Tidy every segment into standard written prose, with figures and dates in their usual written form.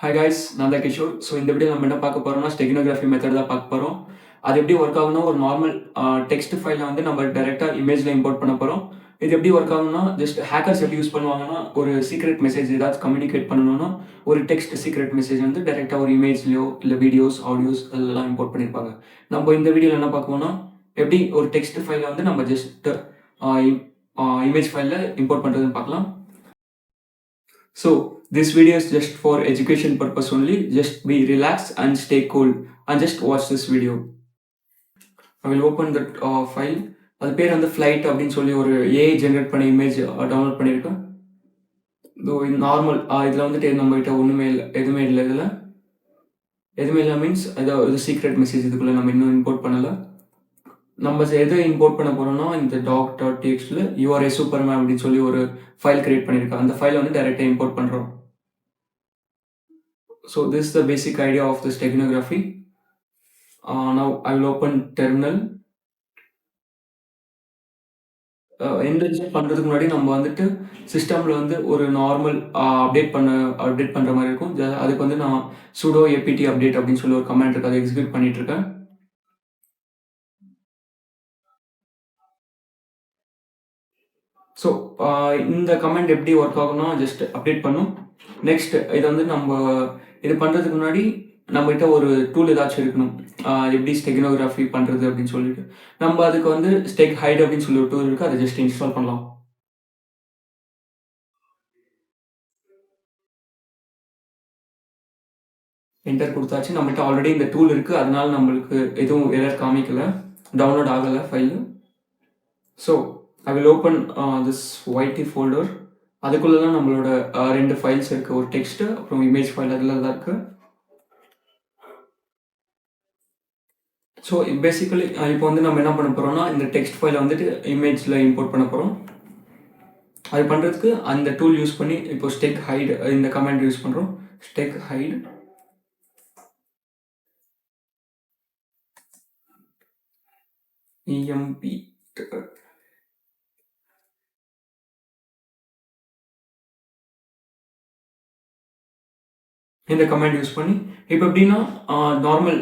Hi guys, நான் தான் Kishore. So இந்த வீடியோ நம்ம என்ன பார்க்க போறோம்னா, ஸ்டெகினோகிராஃபி மெத்தட் தான் பார்க்க போறோம். அது எப்படி ஒர்க் ஆகும்னா, ஒரு நார்மல் டெக்ஸ்ட் ஃபைல வந்து நம்ம டைரக்ட்டா இமேஜ்ல இம்போர்ட் பண்ண போறோம். இது எப்படி ஒர்க் ஆகும்னா, ஜஸ்ட் ஹேக்கர்ஸ் எப்படி யூஸ் பண்ணுவாங்கன்னா, ஒரு சீக்ரெட் மெசேஜ் ஏதாச்சும் கம்யூனிகேட் பண்ணணும்னா, ஒரு டெக்ஸ்ட் சீக்ரெட் மெசேஜ் வந்து டைரக்ட்டா ஒரு இமேஜ்லயோ, இல்ல வீடியோஸ், ஆடியோஸ் அதெல்லாம் இம்போர்ட் பண்ணியிருப்பாங்க. நம்ம இந்த வீடியோல என்ன பார்க்க எப்படி ஒரு டெக்ஸ்ட் ஃபைல வந்து நம்ம ஜஸ்ட் அ இமேஜ் ஃபைல்ல இம்போர்ட் பண்றதுன்னு பார்க்கலாம். So this video is just for education purpose only. Just be relaxed and stay cool and just watch this video. I will open that file. அது பேர் வந்து ஃப்ளைட் அப்படின்னு சொல்லி ஒரு ஏஐ ஜென்ரேட் பண்ண இமேஜ் டவுன்லோட் பண்ணியிருக்கேன். இதோ நார்மல் இதில் வந்துட்டு நம்மகிட்ட ஒன்றுமே இல்லை, எதுவுமே இல்லை. இதில் எதுவுமே இல்லை மீன்ஸ் ஏதோ சீக்ரெட் மெசேஜ் இதுக்குள்ளே நம்ம இன்னும் இம்போர்ட் பண்ணலை. நம்ம எது இம்போர்ட் பண்ண போகிறோம்னா, இந்த doc.txt யூஆர் ஏ சூப்பர்மேன் அப்படின்னு சொல்லி ஒரு ஃபைல் கிரியேட் பண்ணியிருக்கேன். அந்த ஃபைலை வந்து டைரெக்டாக இம்போர்ட் பண்ணுறோம். So this is the basic idea of the steganography. Now I will open terminal. Enrich பண்ணுறதுக்கு முன்னாடி நம்ம வந்துட்டு சிஸ்டமில் வந்து ஒரு நார்மல் அப்டேட் பண்ணுற மாதிரி இருக்கும். அதுக்கு வந்து நான் sudo apt update அப்படின்னு சொல்லி ஒரு கமாண்ட் இருக்குது, அதை எக்ஸிக்யூட் பண்ணிட்டு இருக்கேன். ஸோ இந்த கமெண்ட் எப்படி ஒர்க் ஆகும்னா, ஜஸ்ட் அப்டேட் பண்ணும். நெக்ஸ்ட் இது வந்து நம்ம இது பண்ணுறதுக்கு முன்னாடி நம்மகிட்ட ஒரு டூல் ஏதாச்சும் இருக்கணும். எப்படி ஸ்டெகினோகிராஃபி பண்ணுறது அப்படின்னு சொல்லிட்டு நம்ம அதுக்கு வந்து ஸ்டெக் ஹைட் அப்படின்னு சொல்லி ஒரு டூல் இருக்குது, அதை ஜஸ்ட் இன்ஸ்டால் பண்ணலாம். என்டர் கொடுத்தாச்சு. நம்மகிட்ட ஆல்ரெடி இந்த டூல் இருக்குது, அதனால நம்மளுக்கு எதுவும் எரர் காமிக்கல, டவுன்லோட் ஆகலை file. So I will open this YT folder. அதுக்குள்ளே தான் நம்மளோட 2 ஃபைல்ஸ் இருக்குது, ஒரு டெக்ஸ்ட்டு அப்புறம் இமேஜ் ஃபைல் அதில் தான் இருக்குது. ஸோ பேசிக்கலி இப்போ வந்து நம்ம என்ன பண்ண போகிறோம்னா, இந்த டெக்ஸ்ட் ஃபைலை வந்துட்டு இமேஜில் இம்போர்ட் பண்ண போகிறோம். அது பண்ணுறதுக்கு அந்த டூல் யூஸ் பண்ணி இப்போ ஸ்டெக் ஹைட் இந்த கமாண்ட் யூஸ் பண்ணுறோம். ஸ்டெக் ஹைட் EMP இந்த கமாண்ட் யூஸ் பண்ணி இப்போ எப்படின்னா, நார்மல்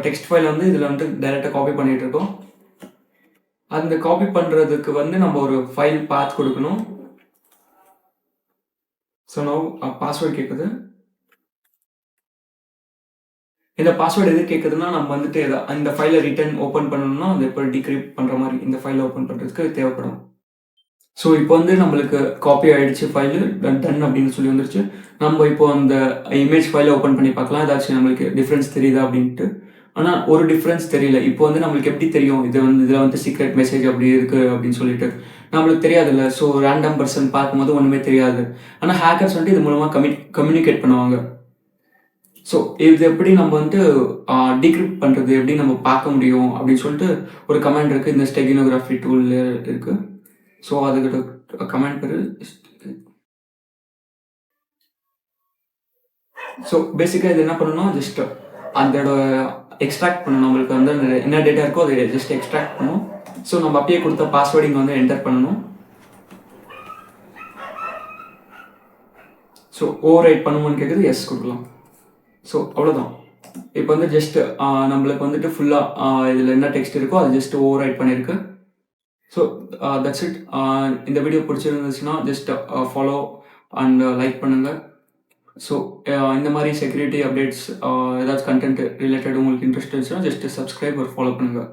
டெக்ஸ்ட் ஃபைல் வந்து இதில் வந்து டைரெக்டாக காப்பி பண்ணிகிட்டு இருக்கோம். அந்த காப்பி பண்ணுறதுக்கு வந்து நம்ம ஒரு ஃபைல் பாத் கொடுக்கணும். ஸோ நோ பாஸ்வேர்டு கேட்குது. இந்த பாஸ்வேர்டு எது கேட்குதுன்னா, நம்ம வந்துட்டு இந்த ஃபைலை ரிட்டர்ன் ஓப்பன் பண்ணணும்னா அதை இப்போ டிக்ரிப்ட் பண்ணுற மாதிரி இந்த ஃபைலை ஓப்பன் பண்ணுறதுக்கு தேவைப்படும். ஸோ இப்போ வந்து நம்மளுக்கு காப்பி ஆகிடுச்சு, ஃபைலு டன் அப்படின்னு சொல்லி வந்துருச்சு. நம்ம இப்போ அந்த இமேஜ் ஃபைலை ஓப்பன் பண்ணி பார்க்கலாம், ஏதாச்சும் நம்மளுக்கு டிஃப்ரென்ஸ் தெரியுதா அப்படின்ட்டு. ஆனால் ஒரு டிஃப்ரென்ஸ் தெரியல. இப்போ வந்து நம்மளுக்கு எப்படி தெரியும் இதில் வந்து சீக்ரெட் மெசேஜ் அப்படி இருக்குது அப்படின்னு சொல்லிட்டு நம்மளுக்கு தெரியாதுல்ல. ஸோ ரேண்டம் பர்சன் பார்க்கும்போது ஒன்றுமே தெரியாது. ஆனால் ஹேக்கர்ஸ் வந்துட்டு இது மூலமாக கம்யூனிகேட் பண்ணுவாங்க. ஸோ இது எப்படி நம்ம வந்துட்டு டிக்ரிப்ட் பண்ணுறது எப்படி நம்ம பார்க்க முடியும் அப்படின்னு சொல்லிட்டு ஒரு கமாண்ட் இருக்குது, இந்த ஸ்டெகினோகிராஃபி டூலில் இருக்குது. ஸோ அதுக்கிட்ட கமாண்ட் பேர். ஸோ பேசிக்காக இது என்ன பண்ணணும்னா, ஜஸ்ட் அதோட எக்ஸ்ட்ராக்ட் பண்ணணும். நம்மளுக்கு வந்து என்ன டேட்டா இருக்கோ அதை ஜஸ்ட் எக்ஸ்ட்ராக்ட் பண்ணணும். ஸோ நம்ம அப்படியே கொடுத்த பாஸ்வேர்டு இங்கே வந்து என்டர் பண்ணணும். ஸோ ஓவர் ரைட் பண்ணுவோன்னு கேட்குது, எஸ் கொடுக்கலாம். ஸோ அவ்வளோதான். இப்போ வந்து ஜஸ்ட் நம்மளுக்கு வந்துட்டு ஃபுல்லாக இதில் என்ன டெக்ஸ்ட் இருக்கோ அது ஜஸ்ட் ஓவர் ரைட் பண்ணியிருக்கு. So that's it. இந்த வீடியோ பிடிச்சிருந்துச்சுன்னா ஜஸ்ட் ஃபாலோ அண்ட் லைக் பண்ணுங்கள். ஸோ இந்த மாதிரி செக்யூரிட்டி அப்டேட்ஸ் ஏதாச்சும் கண்டென்ட் ரிலேட்டட் உங்களுக்கு இன்ட்ரெஸ்ட் இருந்துச்சுன்னா ஜஸ்ட் சப்ஸ்கிரைப் ஒரு ஃபாலோ பண்ணுங்கள்.